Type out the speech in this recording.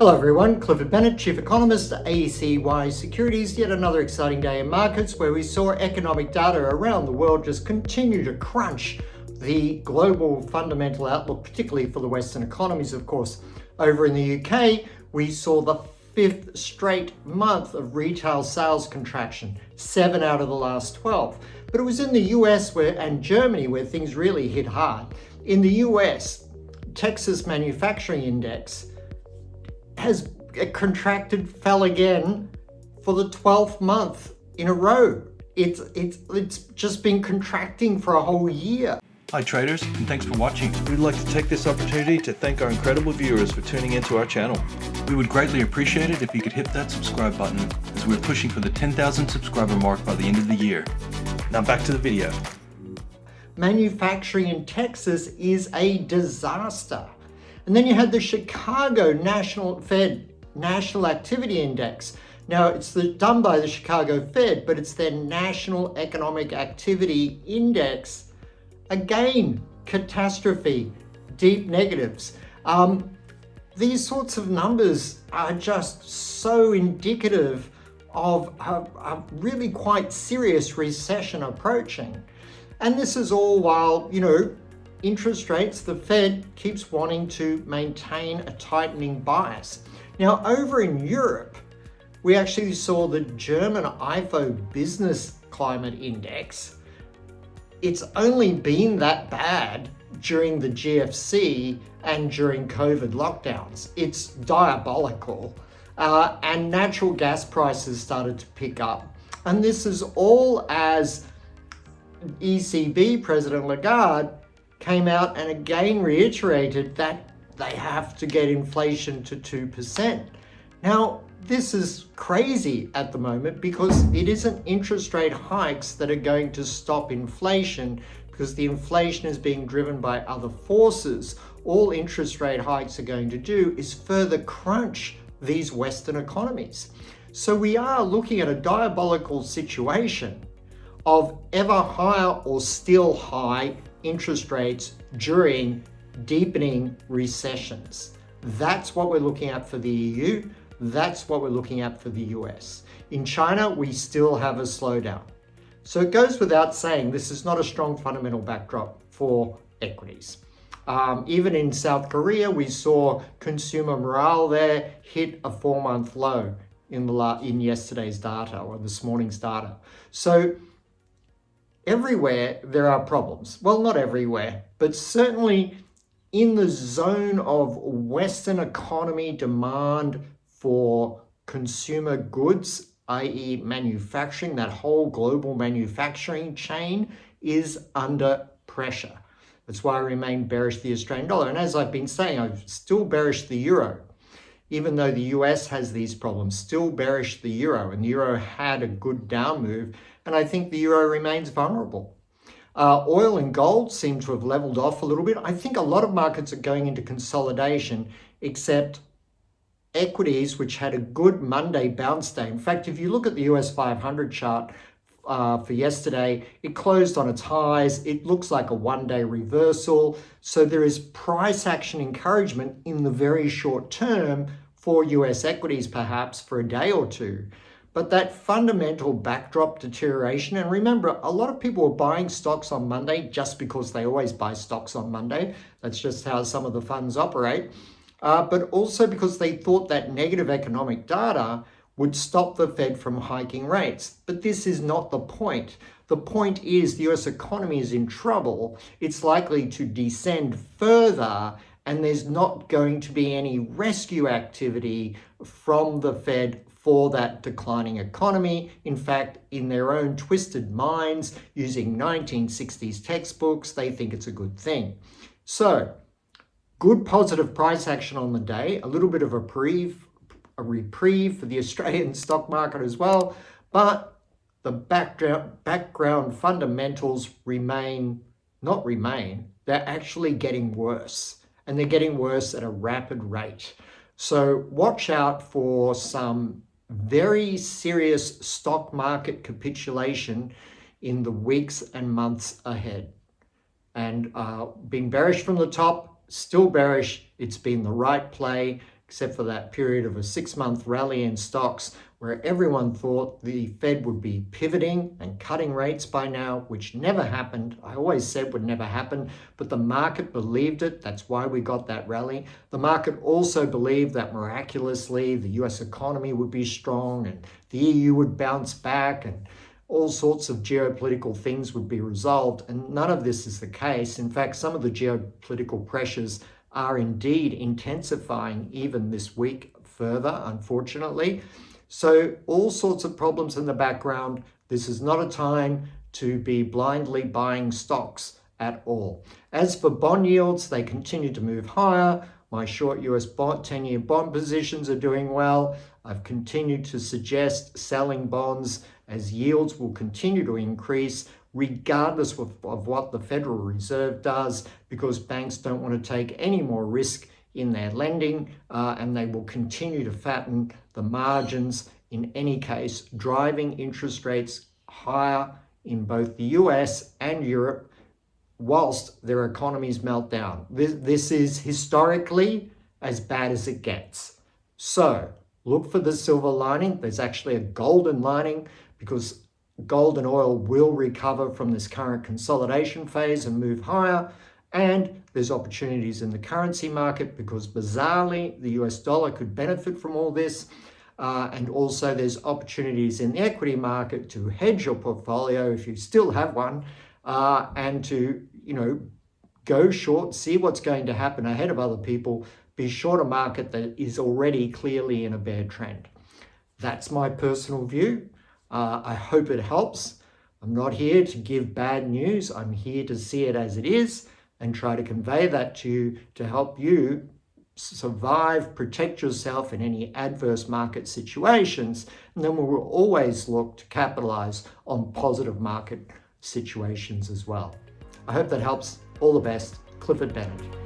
Hello everyone, Clifford Bennett, Chief Economist at ACY Securities. Yet another exciting day in markets where we saw economic data around the world just continue to crunch the global fundamental outlook, particularly for the Western economies, of course. Over in the UK, we saw the fifth straight month of retail sales contraction, 7 out of the last 12. But it was in the US and Germany where things really hit hard. In the US, Texas Manufacturing Index has contracted, fell again for the 12th month in a row. It's just been contracting for a whole year. Hi traders, and thanks for watching. We'd like to take this opportunity to thank our incredible viewers for tuning into our channel. We would greatly appreciate it if you could hit that subscribe button, as we're pushing for the 10,000 subscriber mark by the end of the year. Now back to the video. Manufacturing in Texas is a disaster. And then you had the Chicago Fed National Activity Index. Now, it's done by the Chicago Fed, but it's their National Economic Activity Index. Again, catastrophe, deep negatives. These sorts of numbers are just so indicative of a really quite serious recession approaching. And this is all while, interest rates, the Fed keeps wanting to maintain a tightening bias. Now, over in Europe, we actually saw the German IFO Business Climate Index. It's only been that bad during the GFC and during COVID lockdowns. It's diabolical. And natural gas prices started to pick up. And this is all as ECB President Lagarde came out and again reiterated that they have to get inflation to 2%. Now, this is crazy at the moment because it isn't interest rate hikes that are going to stop inflation, because the inflation is being driven by other forces. All interest rate hikes are going to do is further crunch these Western economies. So we are looking at a diabolical situation of ever higher or still high interest rates during deepening recessions. That's what we're looking at for the EU. That's what we're looking at for the US. In China, we still have a slowdown. So it goes without saying, this is not a strong fundamental backdrop for equities. Even in South Korea, we saw consumer morale there hit a 4-month low in yesterday's data or this morning's data. So everywhere there are problems. Well, not everywhere, but certainly in the zone of Western economy demand for consumer goods, i.e. manufacturing, that whole global manufacturing chain is under pressure. That's why I remain bearish the Australian dollar. And as I've been saying, I'm still bearish the euro. Even though the US has these problems, still bearish the euro. And the euro had a good down move. And I think the euro remains vulnerable. Oil and gold seem to have leveled off a little bit. I think a lot of markets are going into consolidation, except equities, which had a good Monday bounce day. In fact, if you look at the US 500 chart for yesterday, it closed on its highs. It looks like a one-day reversal. So there is price action encouragement in the very short term for US equities, perhaps for a day or two. But that fundamental backdrop deterioration, and remember, a lot of people were buying stocks on Monday just because they always buy stocks on Monday. That's just how some of the funds operate. But also because they thought that negative economic data would stop the Fed from hiking rates. But this is not the point. The point is the US economy is in trouble. It's likely to descend further, and there's not going to be any rescue activity from the Fed for that declining economy. In fact, in their own twisted minds, using 1960s textbooks, they think it's a good thing. So, good positive price action on the day, a little bit of a reprieve for the Australian stock market as well, but the background fundamentals they're actually getting worse, and they're getting worse at a rapid rate. So watch out for some very serious stock market capitulation in the weeks and months ahead. And being bearish from the top, still bearish. It's been the right play. except for that period of a 6-month rally in stocks where everyone thought the Fed would be pivoting and cutting rates by now, which never happened. I always said would never happen, but the market believed it. That's why we got that rally. The market also believed that miraculously the US economy would be strong and the EU would bounce back and all sorts of geopolitical things would be resolved. And none of this is the case. In fact, some of the geopolitical pressures are indeed intensifying even this week further, unfortunately. So all sorts of problems in the background. This is not a time to be blindly buying stocks at all. As for bond yields, they continue to move higher. My short US 10-year bond positions are doing well. I've continued to suggest selling bonds as yields will continue to increase regardless of what the Federal Reserve does, because banks don't want to take any more risk in their lending, and they will continue to fatten the margins in any case, driving interest rates higher in both the US and Europe whilst their economies melt down. This is historically as bad as it gets. So look for the silver lining. There's actually a golden lining, because gold and oil will recover from this current consolidation phase and move higher. And there's opportunities in the currency market because bizarrely the US dollar could benefit from all this. And also there's opportunities in the equity market to hedge your portfolio if you still have one, and to, go short, see what's going to happen ahead of other people, be short a market that is already clearly in a bear trend. That's my personal view. I hope it helps. I'm not here to give bad news. I'm here to see it as it is and try to convey that to you to help you survive, protect yourself in any adverse market situations. And then we will always look to capitalize on positive market situations as well. I hope that helps. All the best. Clifford Bennett.